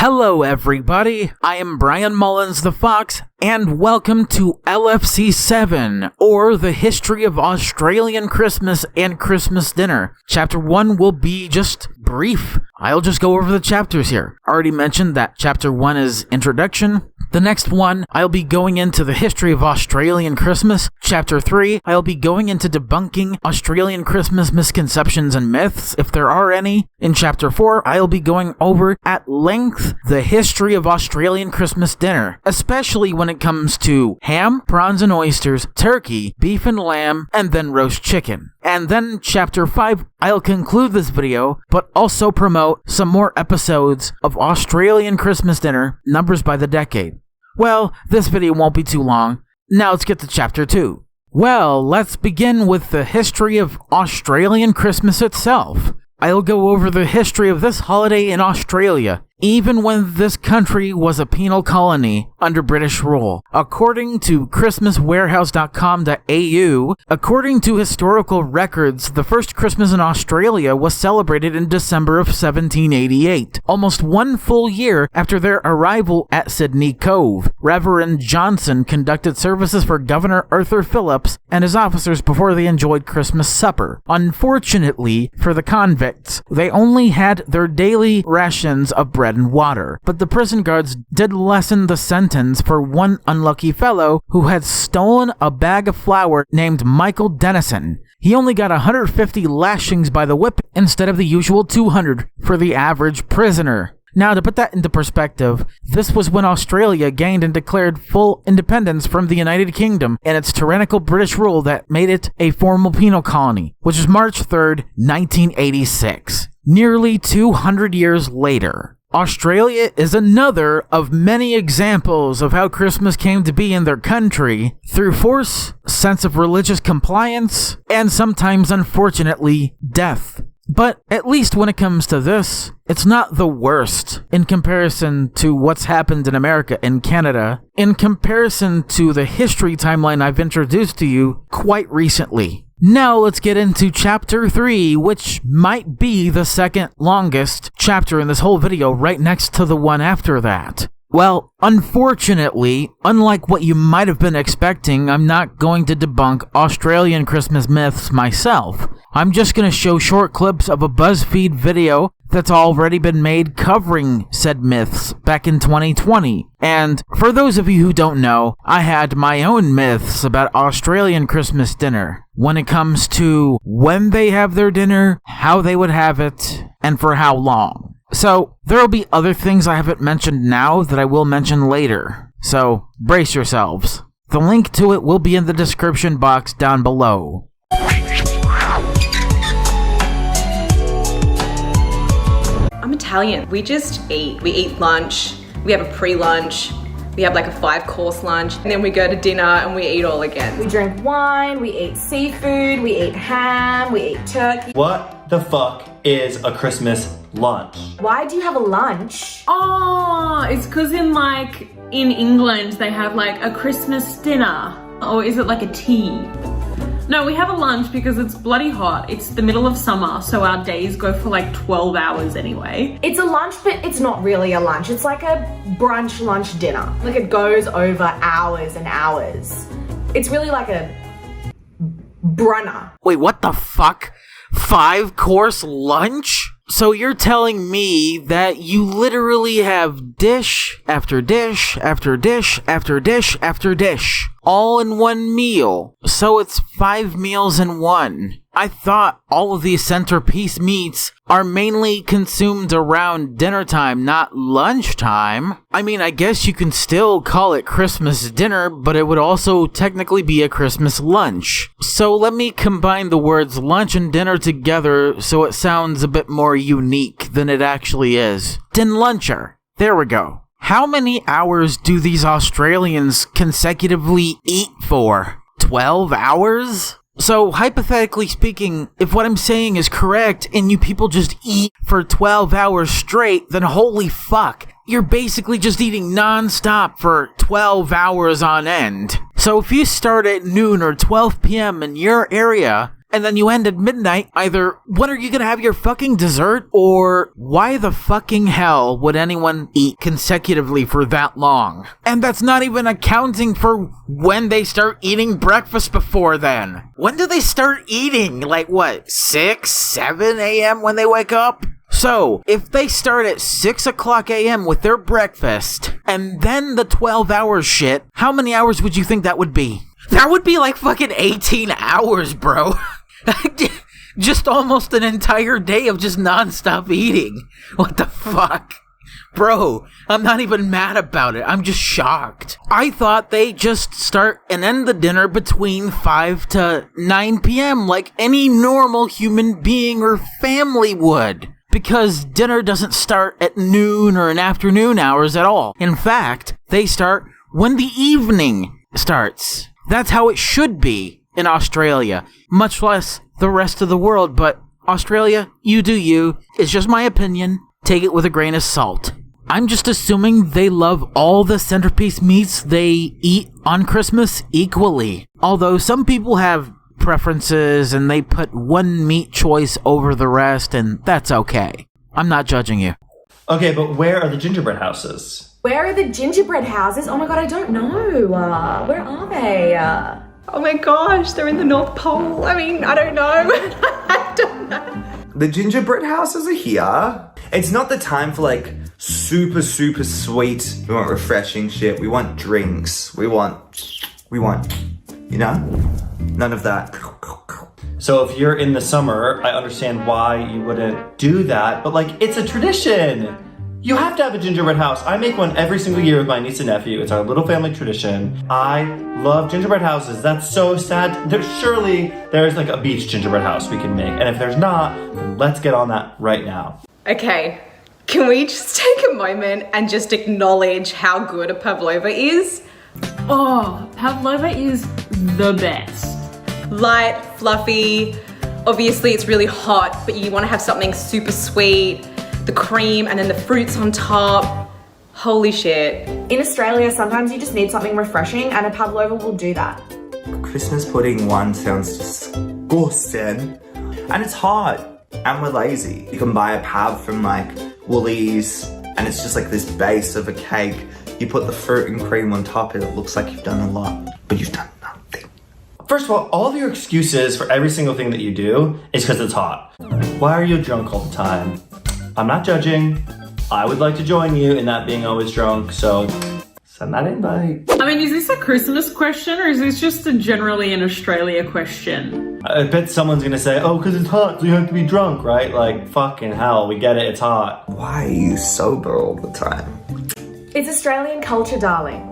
Hello everybody, I am Brian Mullins the Fox, and welcome to LFC7, or the History of Australian Christmas and Christmas Dinner. Chapter 1 will be just brief. I'll just go over the chapters here. Already mentioned that Chapter 1 is Introduction. The next one, I'll be going into the history of Australian Christmas. Chapter 3, I'll be going into debunking Australian Christmas misconceptions and myths, if there are any. In Chapter 4, I'll be going over at length the history of Australian Christmas dinner, especially when it comes to ham, prawns and oysters, turkey, beef and lamb, and then roast chicken. And then Chapter 5, I'll conclude this video, but also promote some more episodes of Australian Christmas dinner, numbers by the decade. Well, this video won't be too long. Now let's get to Chapter 2. Well, let's begin with the history of Australian Christmas itself. I'll go over the history of this holiday in Australia, even when this country was a penal colony under British rule. According to ChristmasWarehouse.com.au, according to historical records, the first Christmas in Australia was celebrated in December of 1788, almost one full year after their arrival at Sydney Cove. Reverend Johnson conducted services for Governor Arthur Phillips and his officers before they enjoyed Christmas supper. Unfortunately for the convicts, they only had their daily rations of bread and water, but the prison guards did lessen the sentence for one unlucky fellow who had stolen a bag of flour named Michael Dennison. He only got 150 lashings by the whip instead of the usual 200 for the average prisoner. Now, to put that into perspective, this was when Australia gained and declared full independence from the United Kingdom and its tyrannical British rule that made it a formal penal colony, which is March 3rd, 1986. Nearly 200 years later, Australia is another of many examples of how Christmas came to be in their country through force, sense of religious compliance, and sometimes, unfortunately, death. But at least when it comes to this, it's not the worst in comparison to what's happened in America and Canada, in comparison to the history timeline I've introduced to you quite recently. Now let's get into Chapter 3, which might be the second longest chapter in this whole video, right next to the one after that. Well, unfortunately, unlike what you might have been expecting, I'm not going to debunk Australian Christmas myths myself. I'm just going to show short clips of a Buzzfeed video that's already been made covering said myths back in 2020. And for those of you who don't know, I had my own myths about Australian Christmas dinner when it comes to when they have their dinner, how they would have it, and for how long. So, there will be other things I haven't mentioned now that I will mention later. So, brace yourselves. The link to it will be in the description box down below. I'm Italian. We just eat. We eat lunch, we have a pre-lunch, we have like a 5-course lunch, and then we go to dinner and we eat all again. We drink wine, we ate seafood, we ate ham, we ate turkey. What the fuck is a Christmas lunch? Why do you have a lunch? Oh, it's because in England they have like a Christmas dinner. Or is it like a tea? No, we have a lunch because it's bloody hot. It's the middle of summer, so our days go for like 12 hours anyway. It's a lunch, but it's not really a lunch. It's like a brunch, lunch, dinner. Like it goes over hours and hours. It's really like a brunner. Wait, what the fuck? 5-course lunch? So you're telling me that you literally have dish after dish after dish after dish after dish, all in one meal. So it's 5 meals in one. I thought all of these centerpiece meats are mainly consumed around dinner time, not lunchtime. I mean, I guess you can still call it Christmas dinner, but it would also technically be a Christmas lunch. So let me combine the words lunch and dinner together so it sounds a bit more unique than it actually is. Din luncher. There we go. How many hours do these Australians consecutively eat for? 12 hours? So, hypothetically speaking, if what I'm saying is correct and you people just eat for 12 hours straight, then holy fuck, you're basically just eating non-stop for 12 hours on end. So if you start at noon or 12 p.m. in your area and then you end at midnight, either when are you gonna have your fucking dessert, or why the fucking hell would anyone eat consecutively for that long? And that's not even accounting for when they start eating breakfast before then. When do they start eating? Like what, 6, 7 a.m. when they wake up? So, if they start at 6 o'clock a.m. with their breakfast, and then the 12-hour shit, how many hours would you think that would be? That would be like fucking 18 hours, bro. Just almost an entire day of just non-stop eating. What the fuck? Bro, I'm not even mad about it. I'm just shocked. I thought they just start and end the dinner between 5 to 9 p.m. like any normal human being or family would. Because dinner doesn't start at noon or in afternoon hours at all. In fact, they start when the evening starts. That's how it should be in Australia. Much less the rest of the world, but Australia, you do you. It's just my opinion. Take it with a grain of salt. I'm just assuming they love all the centerpiece meats they eat on Christmas equally. Although some people have preferences and they put one meat choice over the rest, and that's okay. I'm not judging you. Okay, but where are the gingerbread houses? Where are the gingerbread houses? Oh my god, I don't know. Where are they? Oh my gosh, they're in the North Pole. I mean, I don't know. I don't know. The gingerbread houses are here. It's not the time for like super sweet. We want refreshing shit. We want drinks. We want, you know? None of that. So if you're in the summer, I understand why you wouldn't do that, but like, it's a tradition. You have to have a gingerbread house. I make one every single year with my niece and nephew. It's our little family tradition. I love gingerbread houses. That's so sad. There's like a beach gingerbread house we can make. And if there's not, then let's get on that right now. Okay, can we just take a moment and just acknowledge how good a pavlova is? Oh, pavlova is the best. Light, fluffy, obviously it's really hot, but you want to have something super sweet, the cream and then the fruits on top. Holy shit. In Australia, sometimes you just need something refreshing, and a pavlova will do that. Christmas pudding one sounds disgusting. And it's hot. And we're lazy. You can buy a pav from like Woolies, and it's just like this base of a cake. You put the fruit and cream on top and it looks like you've done a lot, but you've done nothing. First of all of your excuses for every single thing that you do is because it's hot. Why are you drunk all the time? I'm not judging. I would like to join you in that being always drunk, so send that invite. I mean, is this a Christmas question or is this just a generally an Australia question? I bet someone's gonna say, oh, because it's hot, so you have to be drunk, right? Like, fucking hell, we get it, it's hot. Why are you sober all the time? It's Australian culture, darling.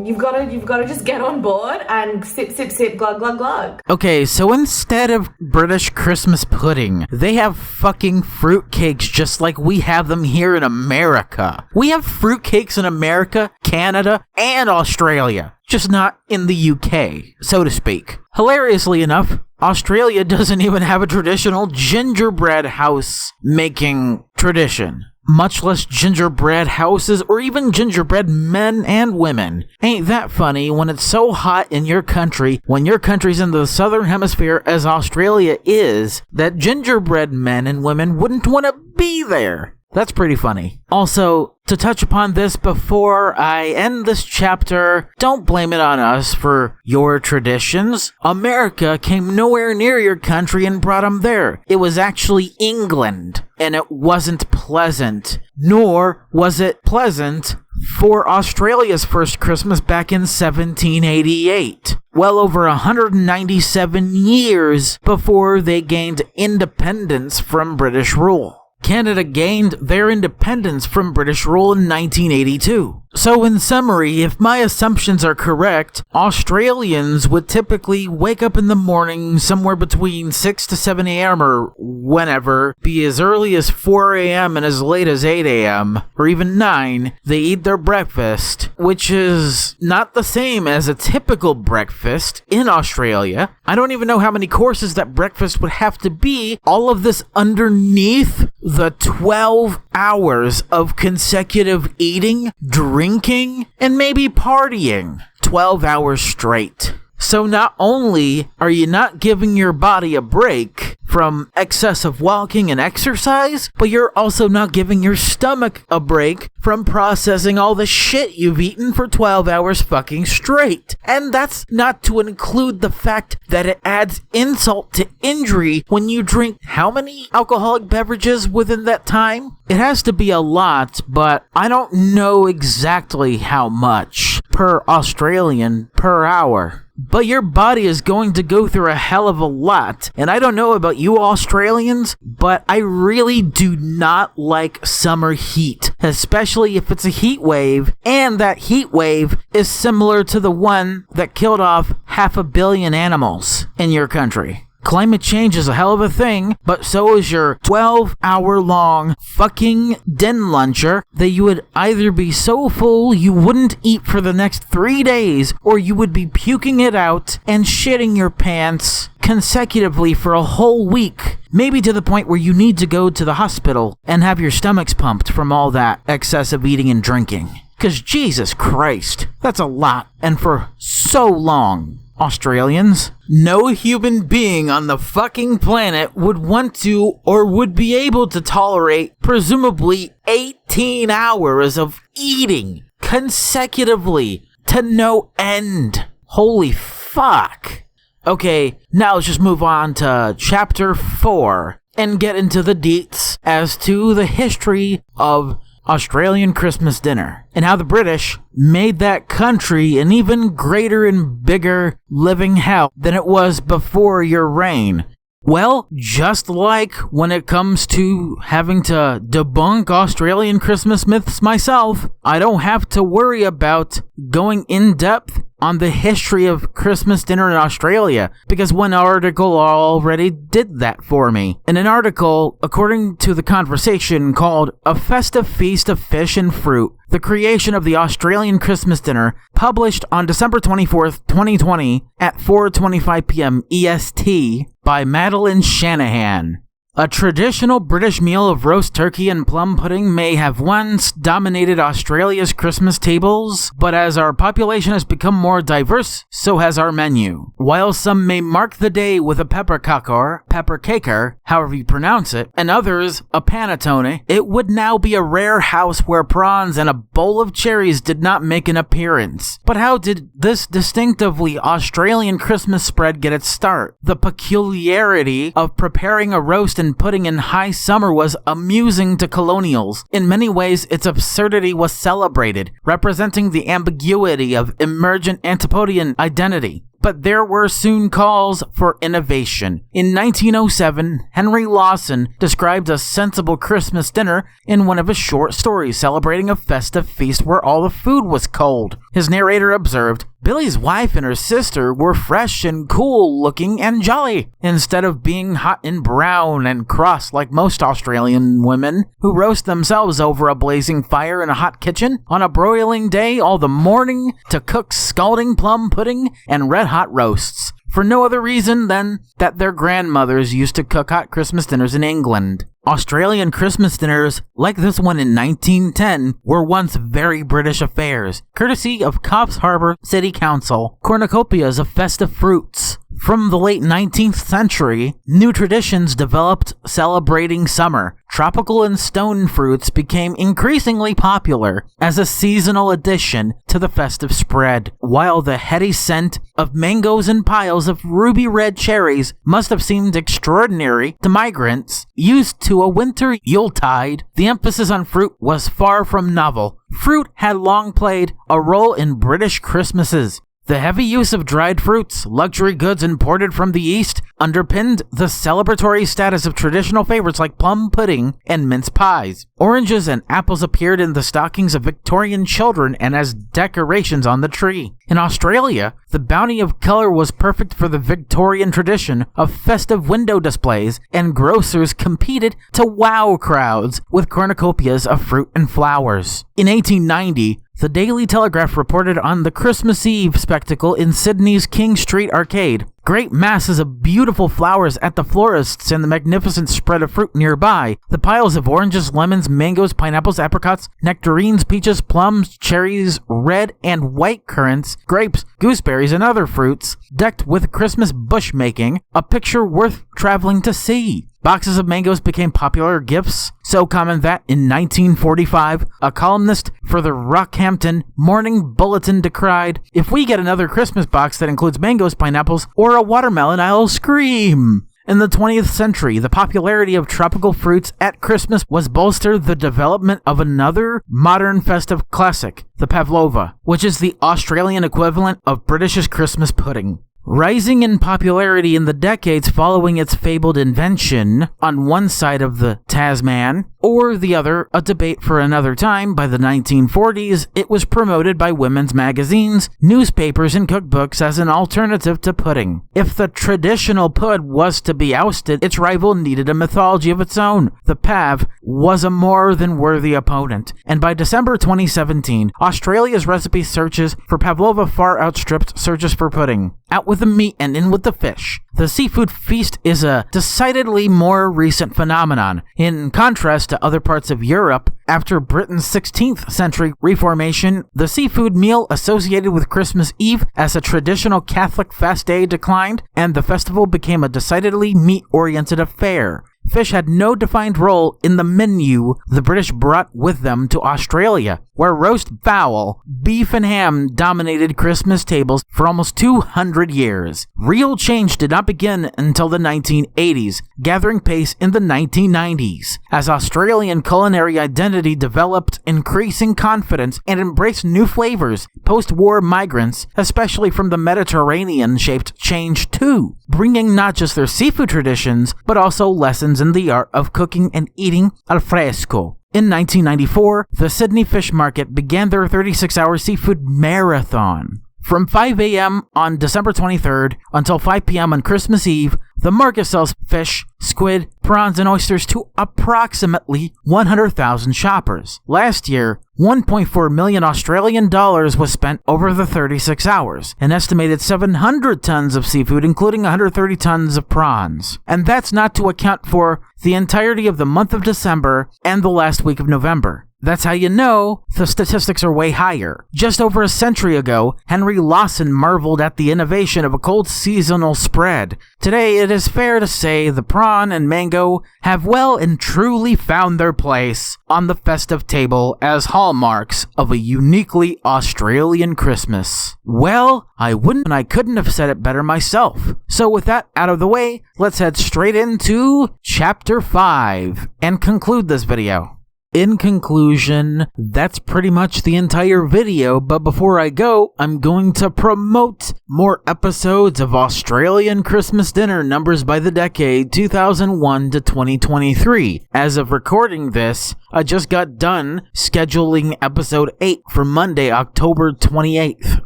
You've got to just get on board and sip, glug, glug, glug. Okay, so instead of British Christmas pudding, they have fucking fruitcakes just like we have them here in America. We have fruitcakes in America, Canada, and Australia. Just not in the UK, so to speak. Hilariously enough, Australia doesn't even have a traditional gingerbread house making tradition. Much less gingerbread houses or even gingerbread men and women. Ain't that funny when it's so hot in your country, when your country's in the southern hemisphere as Australia is, that gingerbread men and women wouldn't want to be there. That's pretty funny. Also, to touch upon this before I end this chapter, don't blame it on us for your traditions. America came nowhere near your country and brought them there. It was actually England, and it wasn't pleasant. Nor was it pleasant for Australia's first Christmas back in 1788. Well over 197 years before they gained independence from British rule. Canada gained their independence from British rule in 1982. So in summary, if my assumptions are correct, Australians would typically wake up in the morning somewhere between 6 to 7 a.m. or whenever, be as early as 4 a.m. and as late as 8 a.m. or even 9. They eat their breakfast, which is not the same as a typical breakfast in Australia. I don't even know how many courses that breakfast would have to be. All of this underneath the 12 hours of consecutive eating, drinking, and maybe partying. 12 hours straight. So not only are you not giving your body a break from excessive walking and exercise, but you're also not giving your stomach a break from processing all the shit you've eaten for 12 hours fucking straight. And that's not to include the fact that it adds insult to injury when you drink how many alcoholic beverages within that time? It has to be a lot, but I don't know exactly how much per Australian per hour. But your body is going to go through a hell of a lot. And I don't know about you Australians, but I really do not like summer heat, especially if it's a heat wave, and that heat wave is similar to the one that killed off 500 million animals in your country. Climate change is a hell of a thing, but so is your 12-hour-long fucking den luncher that you would either be so full you wouldn't eat for the next 3 days, or you would be puking it out and shitting your pants consecutively for a whole week, maybe to the point where you need to go to the hospital and have your stomachs pumped from all that excessive eating and drinking. 'Cause Jesus Christ, that's a lot, and for so long. Australians, no human being on the fucking planet would want to or would be able to tolerate presumably 18 hours of eating consecutively to no end. Holy fuck. Okay, now let's just move on to chapter 4 and get into the deets as to the history of Australian Christmas dinner, and how the British made that country an even greater and bigger living hell than it was before your reign. Well, just like when it comes to having to debunk Australian Christmas myths myself, I don't have to worry about going in depth on the history of Christmas dinner in Australia, because one article already did that for me. In an article, according to The Conversation, called A Festive Feast of Fish and Fruit, the creation of the Australian Christmas dinner, published on December 24th, 2020 at 4:25 p.m. EST by Madeline Shanahan. A traditional British meal of roast turkey and plum pudding may have once dominated Australia's Christmas tables, but as our population has become more diverse, so has our menu. While some may mark the day with a peppercaker, however you pronounce it, and others a panettone, it would now be a rare house where prawns and a bowl of cherries did not make an appearance. But how did this distinctively Australian Christmas spread get its start? The peculiarity of preparing a roast and pudding in high summer was amusing to colonials. In many ways, its absurdity was celebrated, representing the ambiguity of emergent Antipodean identity. But there were soon calls for innovation. In 1907, Henry Lawson described a sensible Christmas dinner in one of his short stories celebrating a festive feast where all the food was cold. His narrator observed, Billy's wife and her sister were fresh and cool looking and jolly, instead of being hot and brown and cross like most Australian women who roast themselves over a blazing fire in a hot kitchen on a broiling day all the morning to cook scalding plum pudding and red-hot roasts, for no other reason than that their grandmothers used to cook hot Christmas dinners in England. Australian Christmas dinners, like this one in 1910, were once very British affairs, courtesy of Coffs Harbour City Council, cornucopias of festive fruits. From the late 19th century, new traditions developed celebrating summer. Tropical and stone fruits became increasingly popular as a seasonal addition to the festive spread, while the heady scent of mangoes and piles of ruby red cherries must have seemed extraordinary to migrants used to a winter Yuletide. The emphasis on fruit was far from novel. Fruit had long played a role in British Christmases. The heavy use of dried fruits, luxury goods imported from the East, underpinned the celebratory status of traditional favorites like plum pudding and mince pies. Oranges and apples appeared in the stockings of Victorian children and as decorations on the tree. In Australia, the bounty of color was perfect for the Victorian tradition of festive window displays, and grocers competed to wow crowds with cornucopias of fruit and flowers. In 1890, the Daily Telegraph reported on the Christmas Eve spectacle in Sydney's King Street Arcade. great masses of beautiful flowers at the florists and the magnificent spread of fruit nearby. The piles of oranges, lemons, mangoes, pineapples, apricots, nectarines, peaches, plums, cherries, red and white currants, grapes, gooseberries, and other fruits, decked with Christmas bushmaking, a picture worth traveling to see. Boxes of mangoes became popular gifts, so common that in 1945, a columnist for the Rockhampton Morning Bulletin decried, "If we get another Christmas box that includes mangoes, pineapples, or a watermelon, I'll scream." In the 20th century, the popularity of tropical fruits at Christmas was bolstered the development of another modern festive classic, the pavlova, which is the Australian equivalent of British's Christmas pudding. Rising in popularity in the decades following its fabled invention, on one side of the Tasman, or the other, a debate for another time, by the 1940s, it was promoted by women's magazines, newspapers, and cookbooks as an alternative to pudding. If the traditional pud was to be ousted, its rival needed a mythology of its own. The Pav was a more than worthy opponent, and by December 2017, Australia's recipe searches for pavlova far outstripped searches for pudding. Out with the meat and in with the fish. The seafood feast is a decidedly more recent phenomenon. In contrast to other parts of Europe, after Britain's 16th century Reformation, the seafood meal associated with Christmas Eve as a traditional Catholic fast day declined, and the festival became a decidedly meat-oriented affair. Fish had no defined role in the menu the British brought with them to Australia, where roast fowl, beef and ham dominated Christmas tables for almost 200 years. Real change did not begin until the 1980s, gathering pace in the 1990s, as Australian culinary identity developed increasing confidence and embraced new flavors. Post-war migrants, especially from the Mediterranean, shaped change too, bringing not just their seafood traditions, but also lessons in the art of cooking and eating al fresco. In 1994, the Sydney Fish Market began their 36-hour seafood marathon. From 5 a.m. on December 23rd until 5 p.m. on Christmas Eve, the market sells fish, squid, prawns, and oysters to approximately 100,000 shoppers. Last year, 1.4 million Australian dollars was spent over the 36 hours, an estimated 700 tons of seafood, including 130 tons of prawns. And that's not to account for the entirety of the month of December and the last week of November. That's how you know the statistics are way higher. Just over a century ago, Henry Lawson marveled at the innovation of a cold seasonal spread. Today, it is fair to say the prawn and mango have well and truly found their place on the festive table as hallmarks of a uniquely Australian Christmas. Well, I wouldn't and I couldn't have said it better myself. So with that out of the way, let's head straight into Chapter 5 and conclude this video. In conclusion, that's pretty much the entire video, but before I go, I'm going to promote more episodes of Australian Christmas Dinner Numbers by the Decade 2001 to 2023. As of recording this, I just got done scheduling episode 8 for Monday, October 28th.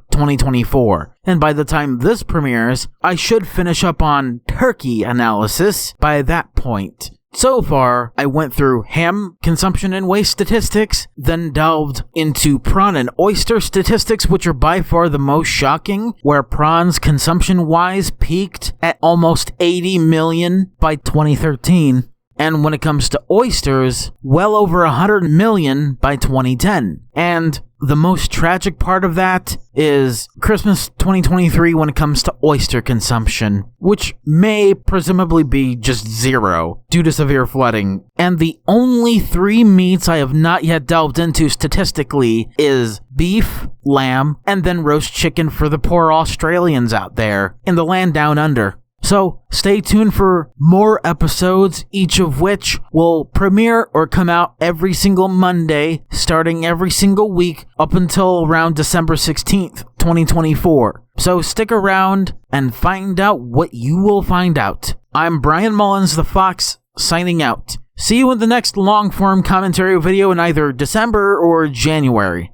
2024. And by the time this premieres, I should finish up on turkey analysis by that point. So far, I went through ham consumption and waste statistics, then delved into prawn and oyster statistics, which are by far the most shocking, where prawns consumption-wise peaked at almost 80 million by 2013. And when it comes to oysters, well over 100 million by 2010. And the most tragic part of that is Christmas 2023 when it comes to oyster consumption, which may presumably be just zero due to severe flooding. And the only three meats I have not yet delved into statistically is beef, lamb, and then roast chicken for the poor Australians out there in the land down under. So stay tuned for more episodes, each of which will premiere or come out every single Monday, starting every single week up until around December 16th, 2024. So stick around and find out what you will find out. I'm Brian Mullins the Fox, signing out. See you in the next long-form commentary video in either December or January.